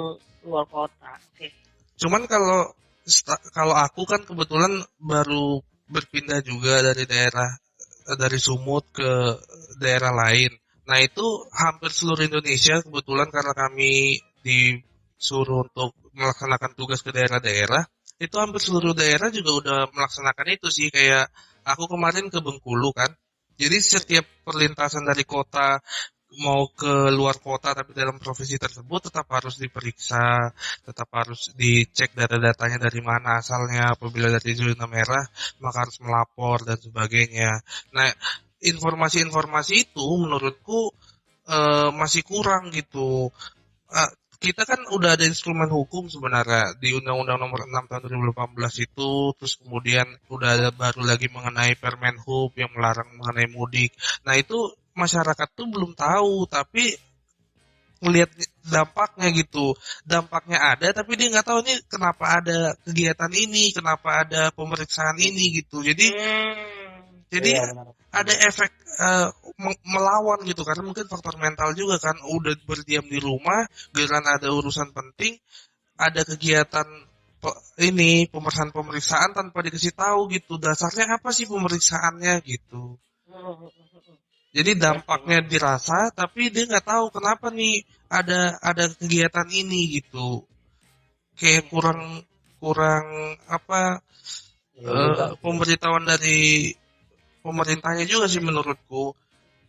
Speaker 2: keluar kota. Oke.
Speaker 5: Cuman kalau aku kan kebetulan baru berpindah juga dari Sumut ke daerah lain. Nah itu hampir seluruh Indonesia kebetulan karena kami disuruh untuk melaksanakan tugas ke daerah-daerah, itu hampir seluruh daerah juga udah melaksanakan itu sih. Kayak aku kemarin ke Bengkulu kan, jadi setiap perlintasan dari kota mau ke luar kota tapi dalam provinsi tersebut tetap harus diperiksa, tetap harus dicek data-datanya dari mana asalnya. Apabila dari zona merah maka harus melapor dan sebagainya. Nah, informasi-informasi itu menurutku masih kurang gitu. Kita kan udah ada instrumen hukum sebenarnya di Undang-Undang Nomor 6 Tahun 2018 itu, terus kemudian udah ada baru lagi mengenai Permen Hub yang melarang mengenai mudik. Nah itu masyarakat tuh belum tahu, tapi ngelihat dampaknya gitu. Dampaknya ada, tapi dia nggak tahu nih kenapa ada kegiatan ini, kenapa ada pemeriksaan ini gitu. Jadi
Speaker 9: Iya, benar.
Speaker 5: ada efek melawan gitu, karena mungkin faktor mental juga kan, udah berdiam di rumah, giliran ada urusan penting, ada kegiatan pemeriksaan tanpa dikasih tahu gitu. Dasarnya apa sih pemeriksaannya gitu. Jadi dampaknya dirasa, tapi dia nggak tahu kenapa nih ada kegiatan ini gitu. Kayak kurang apa pemberitahuan dari pemerintahnya juga sih menurutku.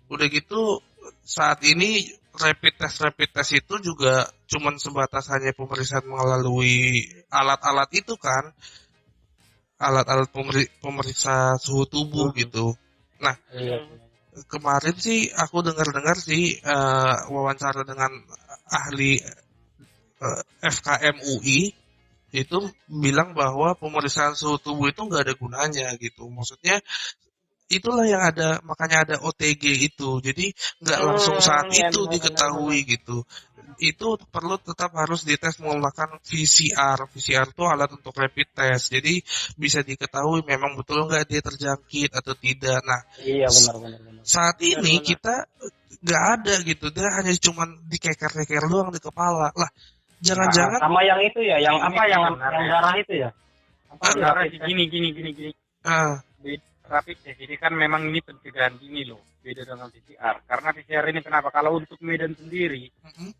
Speaker 5: Udah gitu saat ini rapid test itu juga cuman sebatas hanya pemeriksaan melalui alat-alat itu kan, alat-alat pemeriksa suhu tubuh gitu. Nah, kemarin sih aku dengar sih wawancara dengan ahli FKM UI itu bilang bahwa pemeriksaan suhu tubuh itu nggak ada gunanya gitu. Maksudnya itulah yang ada, makanya ada OTG itu. Jadi nggak langsung saat itu diketahui gitu. Itu perlu tetap harus dites menggunakan VCR. VCR itu alat untuk rapid test. Jadi bisa diketahui memang betul nggak dia terjangkit atau tidak. Nah,
Speaker 9: Iya benar.
Speaker 5: saat ini kita nggak ada gitu. Dia hanya cuma dikeker-keker doang di kepala. Lah, jangan-jangan
Speaker 9: sama yang itu ya, yang apa yang darah itu ya?
Speaker 4: Darah gini. Rapid test ini kan memang ini pencegahan gini loh, beda dengan PCR. Karena PCR ini kenapa? Kalau untuk Medan sendiri,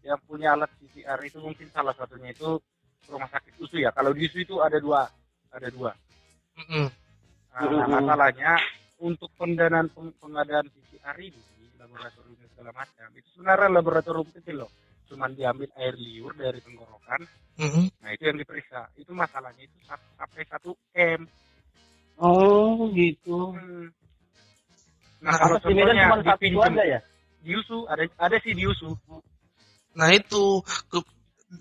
Speaker 4: yang punya alat PCR itu mungkin salah satunya itu rumah sakit USU ya. Kalau di USU itu ada dua. Nah, masalahnya untuk pendanaan pengadaan PCR ini, laboratorium segala macam, itu sebenarnya laboratorium kecil loh. Cuman diambil air liur dari tenggorokan, nah itu yang diperiksa. Itu masalahnya itu sampai 1 M.
Speaker 9: Oh gitu.
Speaker 4: Nah kalau
Speaker 9: di Medan
Speaker 4: contohnya
Speaker 9: cuma satu
Speaker 4: dipinjam
Speaker 9: aja ya?
Speaker 4: di USU, ada sih di USU.
Speaker 5: Nah itu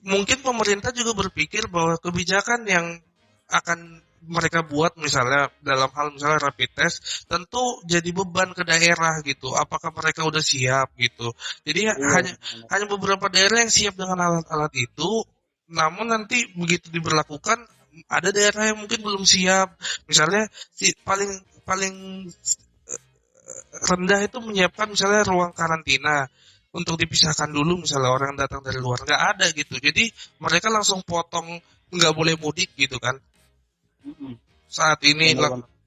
Speaker 5: mungkin pemerintah juga berpikir bahwa kebijakan yang akan mereka buat misalnya dalam hal misalnya rapid test tentu jadi beban ke daerah gitu. Apakah mereka udah siap gitu? Jadi hanya beberapa daerah yang siap dengan alat-alat itu. Namun nanti begitu diberlakukan ada daerah yang mungkin belum siap. Misalnya paling rendah itu menyiapkan misalnya ruang karantina untuk dipisahkan dulu misalnya orang yang datang dari luar, nggak ada gitu. Jadi mereka langsung potong nggak boleh mudik gitu kan. Saat ini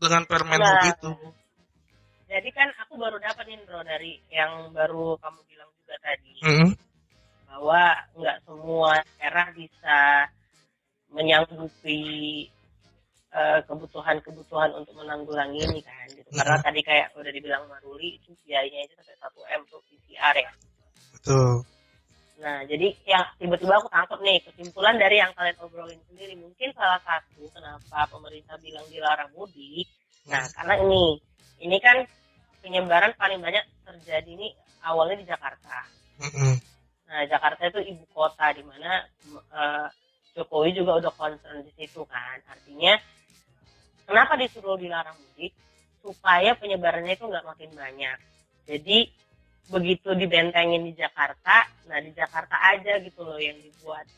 Speaker 5: dengan Permen Hub itu.
Speaker 2: Jadi kan aku baru dapat nih bro dari yang baru kamu bilang juga tadi bahwa nggak semua daerah bisa menyanggupi kebutuhan untuk menanggulangi ini kan gitu. Karena tadi kayak udah dibilang Maruli itu biayanya itu sampai 1 M untuk PCR ya.
Speaker 5: Betul.
Speaker 2: Nah, jadi yang tiba-tiba aku tangkap nih kesimpulan dari yang kalian obrolin sendiri. Mungkin salah satu kenapa pemerintah bilang dilarang mudik. Nah, karena ini kan penyebaran paling banyak terjadi ini awalnya di Jakarta. Nah, Jakarta itu ibu kota di mana Jokowi juga udah concern di situ kan. Artinya kenapa disuruh dilarang mudik? Supaya penyebarannya itu nggak makin banyak. Jadi begitu dibentengin di Jakarta, nah di Jakarta aja gitu loh yang dibuat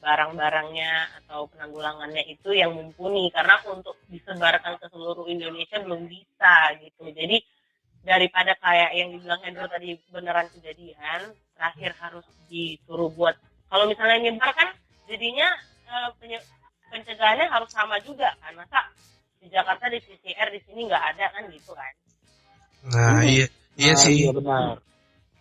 Speaker 2: barang-barangnya atau penanggulangannya itu yang mumpuni, karena untuk disebarkan ke seluruh Indonesia belum bisa gitu. Jadi daripada kayak yang dibilang Hendro tadi beneran kejadian, terakhir harus disuruh buat, kalau misalnya nyebar kan jadinya pencegahannya harus sama juga kan, masa di Jakarta di PCR di sini nggak ada kan gitu kan.
Speaker 5: Nah, iya sih.
Speaker 9: Iya benar.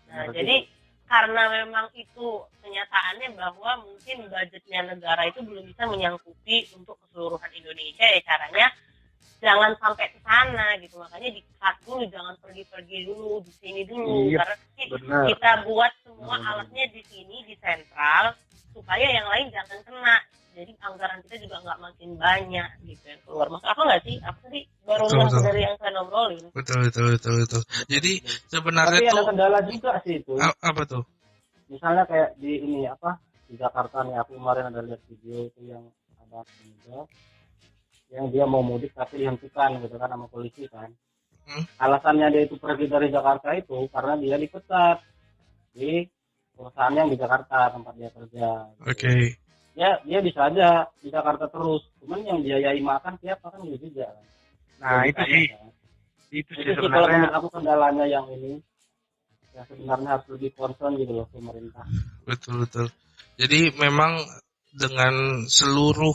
Speaker 2: Nah, jadi karena memang itu kenyataannya bahwa mungkin budgetnya negara itu belum bisa menyangkupi untuk keseluruhan Indonesia, ya caranya jangan sampai ke sana gitu. Makanya di-cut dulu, jangan pergi-pergi dulu, di sini dulu.
Speaker 4: Iya,
Speaker 2: karena
Speaker 4: benar.
Speaker 2: kita buat semua alatnya di sini, di sentral, supaya yang lain jangan kena. Jadi anggaran kita juga nggak makin banyak gitu yang keluar. Masuk akal nggak sih? Aku sih baru
Speaker 5: Betul.
Speaker 2: dari yang saya ngobrolin.
Speaker 5: Betul. Jadi sebenarnya
Speaker 9: Tapi
Speaker 5: tuh
Speaker 9: ada kendala juga sih itu.
Speaker 5: apa tuh?
Speaker 9: Misalnya kayak di ini di Jakarta nih, aku kemarin ada lihat video itu yang ada pemuda yang dia mau mudik tapi dihentikan gitu kan sama polisi kan. Alasannya dia itu pergi dari Jakarta itu karena dia dipecat di perusahaan yang di Jakarta tempat dia kerja.
Speaker 5: Oke.
Speaker 9: Ya dia bisa aja di Jakarta terus, cuman yang biayai makan siapa kan dia juga kan.
Speaker 4: Nah, itu sih.
Speaker 9: Kan.
Speaker 4: Itu sih
Speaker 9: Itu sih kalau
Speaker 4: sebenarnya.
Speaker 9: menurut aku kendalanya yang ini yang sebenarnya harus lebih concern gitu loh pemerintah.
Speaker 5: Betul. Jadi memang dengan seluruh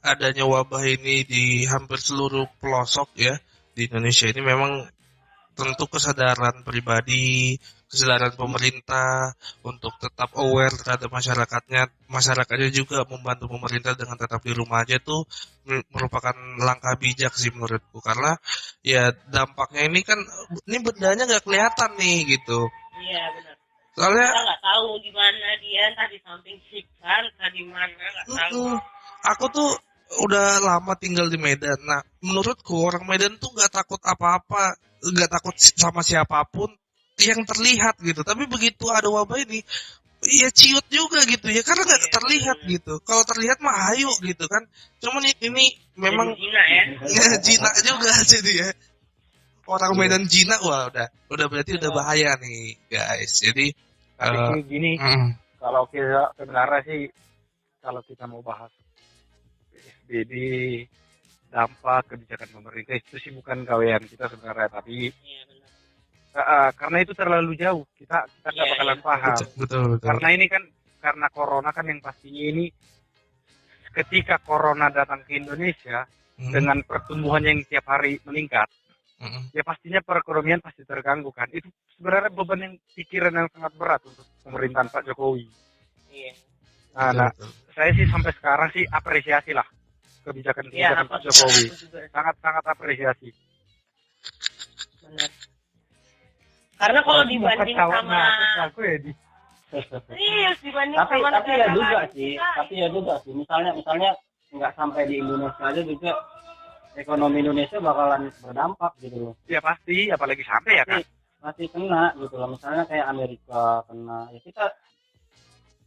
Speaker 5: adanya wabah ini di hampir seluruh pelosok ya di Indonesia ini, memang tentu kesadaran pribadi, kesadaran pemerintah untuk tetap aware terhadap masyarakatnya juga membantu pemerintah dengan tetap di rumah aja tuh merupakan langkah bijak sih menurutku, karena ya dampaknya ini kan ini bendanya nggak kelihatan nih gitu.
Speaker 2: Iya benar.
Speaker 5: Soalnya
Speaker 2: Kita nggak tahu di mana dia, entah di samping sikar, entah di mana nggak tahu.
Speaker 5: aku tuh udah lama tinggal di Medan. Nah, menurutku orang Medan tuh nggak takut apa-apa, nggak takut sama siapapun yang terlihat gitu. Tapi begitu ada wabah ini, ya ciut juga gitu ya, karena nggak terlihat gitu. Kalau terlihat mah hayu gitu kan. Cuman ini memang
Speaker 2: Cina ya.
Speaker 5: Cina juga jadi ya. Orang Medan Cina, wah udah berarti udah bahaya nih guys. Jadi
Speaker 4: Tapi gini, kalau kita sebenarnya sih, kalau kita mau bahas PSBB, dampak kebijakan pemerintah, itu sih bukan gawean kita sebenarnya, tapi karena itu terlalu jauh, kita nggak bakalan paham.
Speaker 5: Betul.
Speaker 4: Karena ini kan, karena corona kan yang pastinya ini, ketika corona datang ke Indonesia dengan pertumbuhan yang tiap hari meningkat, ya pastinya perekonomian pasti terganggu kan. Itu sebenarnya beban yang pikiran yang sangat berat untuk pemerintahan Pak Jokowi.
Speaker 2: Iya.
Speaker 4: Nah, saya sih sampai sekarang sih apresiasi lah kebijakan Pak Jokowi. Sangat apresiasi.
Speaker 2: Benar. Karena kalau dibanding sama serius dibanding sama
Speaker 9: tapi ya
Speaker 2: negara
Speaker 9: juga
Speaker 2: lain
Speaker 9: sih,
Speaker 2: kita,
Speaker 9: tapi ya juga sih. Misalnya nggak sampai di Indonesia aja juga ekonomi Indonesia bakalan berdampak gitu loh.
Speaker 4: Ya pasti, apalagi sampai ya kan.
Speaker 9: Masih kena gitu loh. Misalnya kayak Amerika kena, ya kita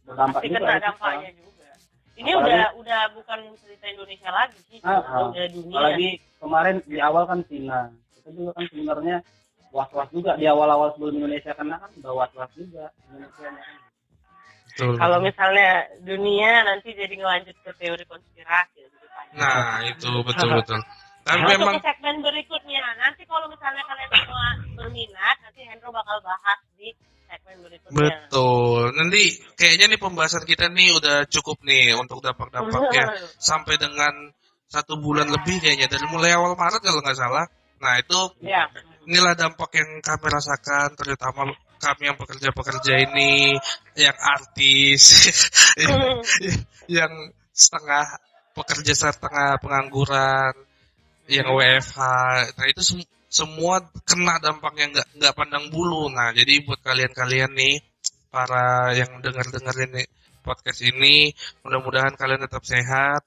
Speaker 9: berdampak
Speaker 2: pasti
Speaker 9: juga.
Speaker 2: kena
Speaker 9: ya kita.
Speaker 2: dampaknya juga. Ini
Speaker 9: Apalagi-
Speaker 2: udah bukan cerita Indonesia lagi sih, udah dunia.
Speaker 9: Apalagi kemarin di awal kan Cina, itu juga kan sebenarnya was-was juga di awal-awal sebelum Indonesia kena kan udah was-was juga Indonesia.
Speaker 5: Betul.
Speaker 2: Kalau misalnya dunia nanti jadi ngelanjut ke teori konspirasi.
Speaker 5: Nah, itu betul. Tapi
Speaker 2: Untuk
Speaker 5: memang
Speaker 2: ke segmen berikutnya, nanti kalau misalnya kalian semua berminat, nanti Hendro bakal bahas di segmen berikutnya.
Speaker 5: betul. Nanti kayaknya nih pembahasan kita nih udah cukup nih untuk dampak-dampaknya sampai dengan 1 bulan lebih kayaknya, dari mulai awal Maret kalau nggak salah Nah itu
Speaker 2: Ya.
Speaker 5: inilah dampak yang kami rasakan, terutama kami yang pekerja-pekerja ini, yang artis, yang setengah pekerja setengah pengangguran, yang WFH. Nah itu semua kena dampaknya nggak pandang bulu. Nah jadi buat kalian-kalian nih, para yang dengerin nih podcast ini, mudah-mudahan kalian tetap sehat,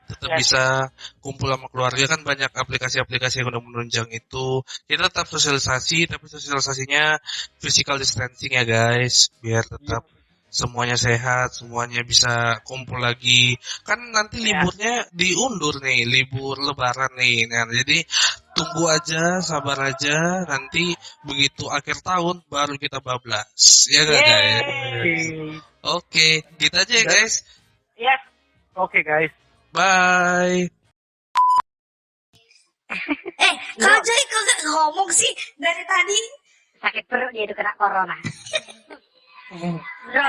Speaker 5: tetap bisa kumpul sama keluarga. Kan banyak aplikasi-aplikasi yang udah menunjang itu. Kita tetap sosialisasi, tapi sosialisasinya physical distancing ya guys, biar tetap semuanya sehat, semuanya bisa kumpul lagi. Kan nanti liburnya diundur nih, libur lebaran nih. Nah, jadi tunggu aja, sabar aja, nanti begitu akhir tahun baru kita bablas. Ya nggak guys? Oke, gitu aja ya guys.
Speaker 2: Yes.
Speaker 4: Oke guys.
Speaker 5: Bye.
Speaker 1: Kau Joy kok gak ngomong sih dari tadi?
Speaker 3: Sakit perut dia itu kena corona. Bro,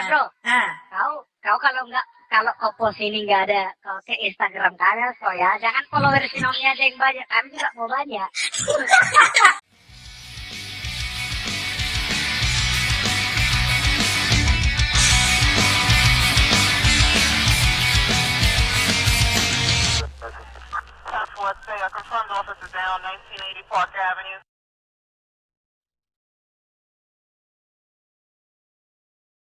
Speaker 3: kau kalau kau post ini nggak ada kau ke Instagram kalian, so ya jangan follower Sinomi aja yang banyak, kami juga mau banyak.
Speaker 10: Southwest Bay, I confirmed officer down 1980 Park Avenue.